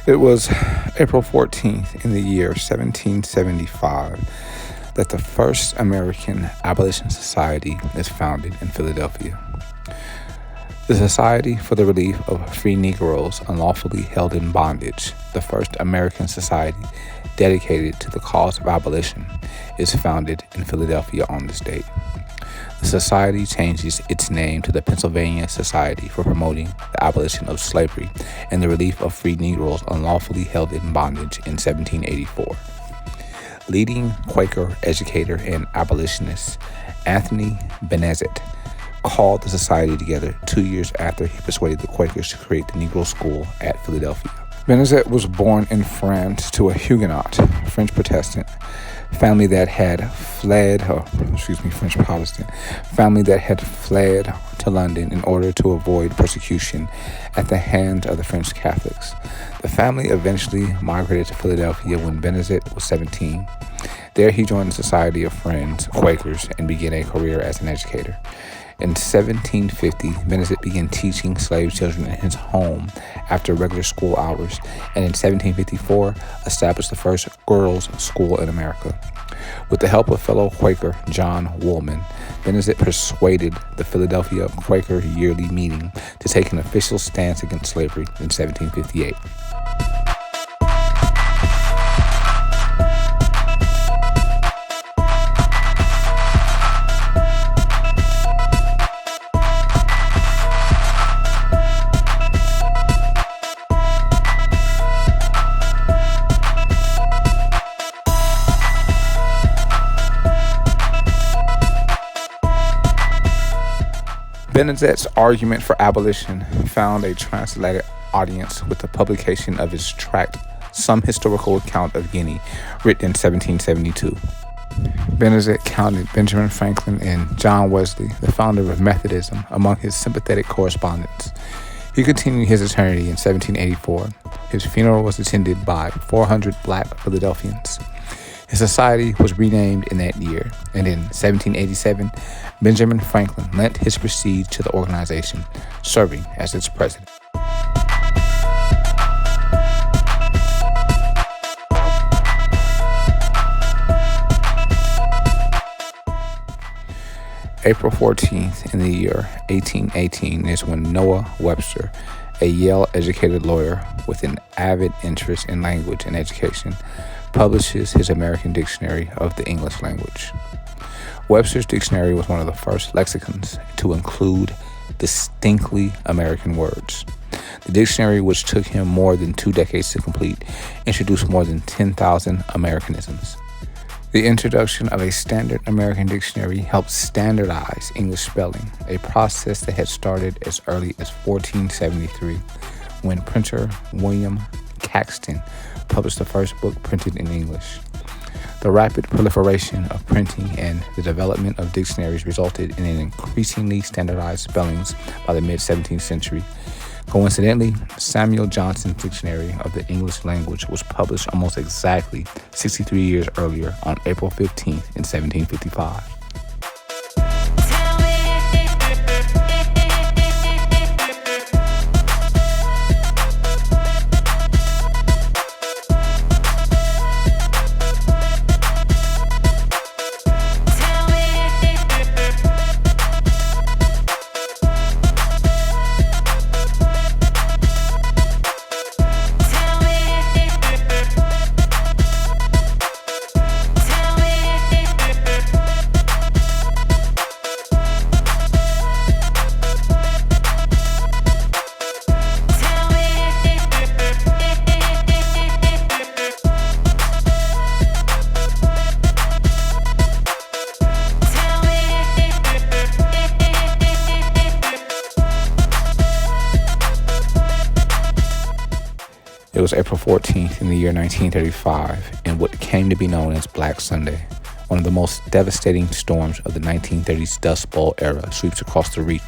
It was April 14th in the year 1775 that the first American Abolition Society is founded in Philadelphia. The Society for the Relief of Free Negroes Unlawfully Held in Bondage, the first American society dedicated to the cause of abolition, is founded in Philadelphia on this date. The society changes its name to the Pennsylvania Society for Promoting the Abolition of Slavery and the Relief of Free Negroes Unlawfully Held in Bondage in 1784. Leading Quaker educator and abolitionist Anthony Benezet called the society together 2 years after he persuaded the Quakers to create the Negro School at Philadelphia. Benezet was born in France to a Huguenot, French Protestant, family that had fled to London in order to avoid persecution at the hands of the French Catholics. The family eventually migrated to Philadelphia when Benezet was 17. There he joined the Society of Friends, Quakers, and began a career as an educator. In 1750, Benezet began teaching slave children in his home after regular school hours, and in 1754 established the first girls' school in America. With the help of fellow Quaker John Woolman, Benezet persuaded the Philadelphia Quaker Yearly Meeting to take an official stance against slavery in 1758. Benezet's argument for abolition found a translated audience with the publication of his tract, Some Historical Account of Guinea, written in 1772. Benezet counted Benjamin Franklin and John Wesley, the founder of Methodism, among his sympathetic correspondents. He continued his eternity in 1784. His funeral was attended by 400 black Philadelphians. His society was renamed in that year, and in 1787, Benjamin Franklin lent his prestige to the organization, serving as its president. April 14th in the year 1818 is when Noah Webster, a Yale-educated lawyer with an avid interest in language and education, publishes his American Dictionary of the English Language. Webster's dictionary was one of the first lexicons to include distinctly American words. The dictionary, which took him more than 2 decades to complete, introduced more than 10,000 Americanisms. The introduction of a standard American dictionary helped standardize English spelling, a process that had started as early as 1473, when printer William Caxton published the first book printed in English. The rapid proliferation of printing and the development of dictionaries resulted in an increasingly standardized spellings by the mid-17th century. Coincidentally, Samuel Johnson's Dictionary of the English Language was published almost exactly 63 years earlier on April 15th in 1755. It was April 14th in the year 1935 in what came to be known as Black Sunday. One of the most devastating storms of the 1930s Dust Bowl era sweeps across the region.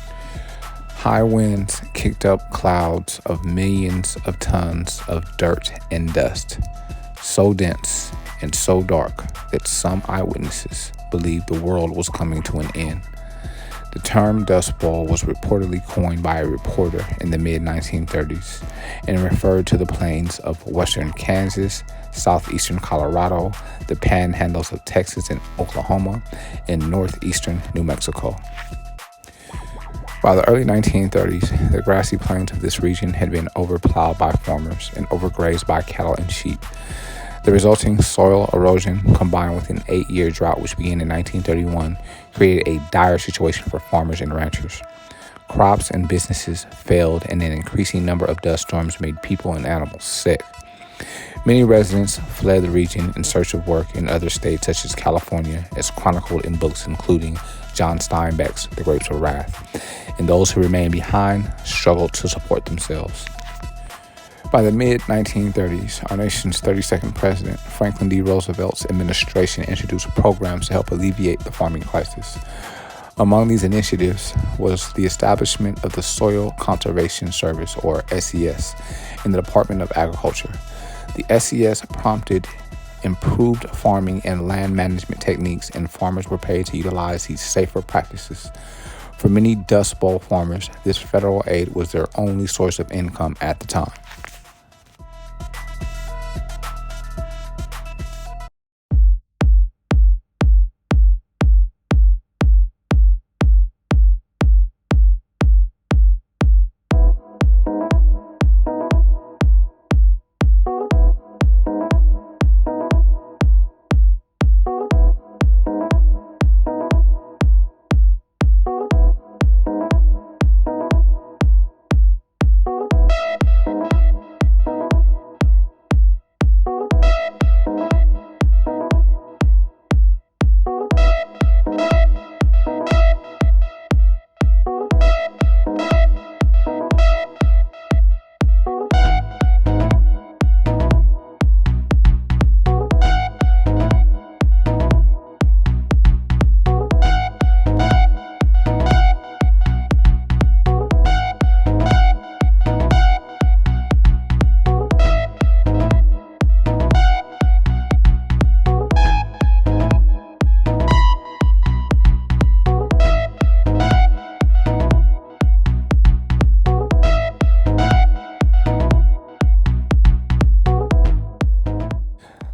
High winds kicked up clouds of millions of tons of dirt and dust, so dense and so dark that some eyewitnesses believed the world was coming to an end. The term Dust Bowl was reportedly coined by a reporter in the mid-1930s and referred to the plains of western Kansas, southeastern Colorado, the panhandles of Texas and Oklahoma, and northeastern New Mexico. By the early 1930s, the grassy plains of this region had been overplowed by farmers and overgrazed by cattle and sheep. The resulting soil erosion, combined with an 8-year drought which began in 1931, created a dire situation for farmers and ranchers. Crops and businesses failed, and an increasing number of dust storms made people and animals sick. Many residents fled the region in search of work in other states such as California, as chronicled in books including John Steinbeck's The Grapes of Wrath, and those who remained behind struggled to support themselves. By the mid-1930s, our nation's 32nd president, Franklin D. Roosevelt's administration introduced programs to help alleviate the farming crisis. Among these initiatives was the establishment of the Soil Conservation Service, or SCS, in the Department of Agriculture. The SCS prompted improved farming and land management techniques, and farmers were paid to utilize these safer practices. For many Dust Bowl farmers, this federal aid was their only source of income at the time.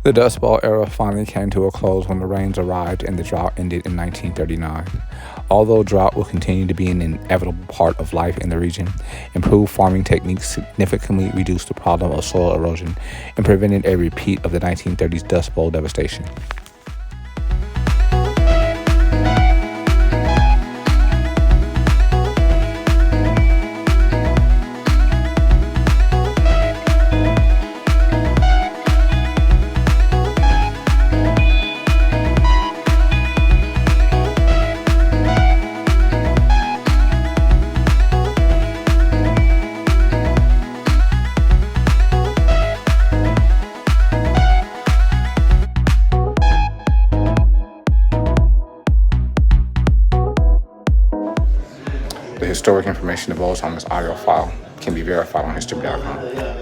The Dust Bowl era finally came to a close when the rains arrived and the drought ended in 1939. Although drought will continue to be an inevitable part of life in the region, improved farming techniques significantly reduced the problem of soil erosion and prevented a repeat of the 1930s Dust Bowl devastation. The historic information divulged on this audio file can be verified on history.com.